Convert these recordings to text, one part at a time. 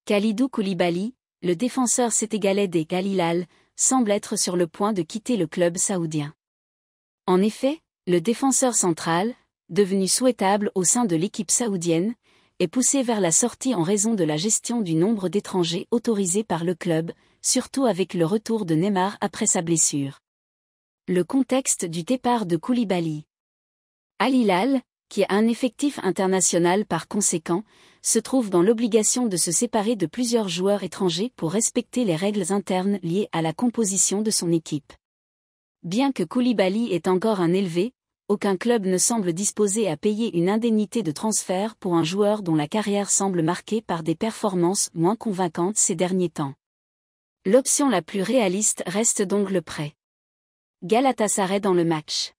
Kalidou Koulibaly, le défenseur sénégalais des Al Hilal, semble être sur le point de quitter le club saoudien. En effet, le défenseur central, devenu souhaitable au sein de l'équipe saoudienne, est poussé vers la sortie en raison de la gestion du nombre d'étrangers autorisés par le club, surtout avec le retour de Neymar après sa blessure. Le contexte du départ de Koulibaly. Al Hilal, qui a un effectif international par conséquent, se trouve dans l'obligation de se séparer de plusieurs joueurs étrangers pour respecter les règles internes liées à la composition de son équipe. Bien que Koulibaly ait encore un élevé, aucun club ne semble disposé à payer une indemnité de transfert pour un joueur dont la carrière semble marquée par des performances moins convaincantes ces derniers temps. L'option la plus réaliste reste donc le prêt. Galatasaray dans le match.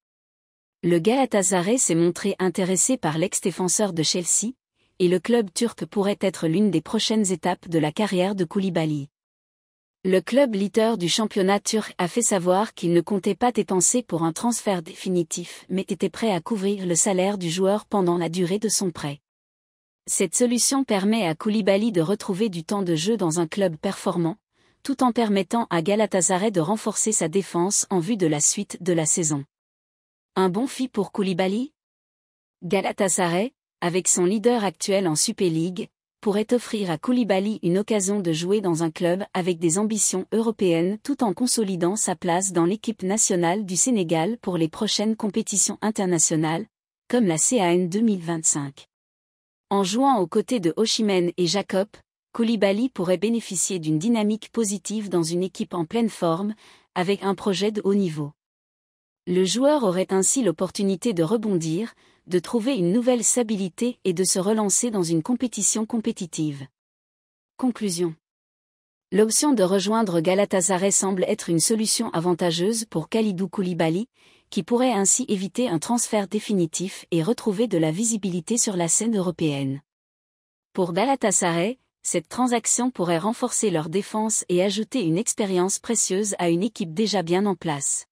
Le Galatasaray s'est montré intéressé par l'ex-défenseur de Chelsea, et le club turc pourrait être l'une des prochaines étapes de la carrière de Koulibaly. Le club leader du championnat turc a fait savoir qu'il ne comptait pas dépenser pour un transfert définitif mais était prêt à couvrir le salaire du joueur pendant la durée de son prêt. Cette solution permet à Koulibaly de retrouver du temps de jeu dans un club performant, tout en permettant à Galatasaray de renforcer sa défense en vue de la suite de la saison. Un bon fit pour Koulibaly ? Galatasaray, avec son leader actuel en Super League, pourrait offrir à Koulibaly une occasion de jouer dans un club avec des ambitions européennes tout en consolidant sa place dans l'équipe nationale du Sénégal pour les prochaines compétitions internationales, comme la CAN 2025. En jouant aux côtés de Osimhen et Jacob, Koulibaly pourrait bénéficier d'une dynamique positive dans une équipe en pleine forme, avec un projet de haut niveau. Le joueur aurait ainsi l'opportunité de rebondir, de trouver une nouvelle stabilité et de se relancer dans une compétition compétitive. Conclusion. L'option de rejoindre Galatasaray semble être une solution avantageuse pour Kalidou Koulibaly, qui pourrait ainsi éviter un transfert définitif et retrouver de la visibilité sur la scène européenne. Pour Galatasaray, cette transaction pourrait renforcer leur défense et ajouter une expérience précieuse à une équipe déjà bien en place.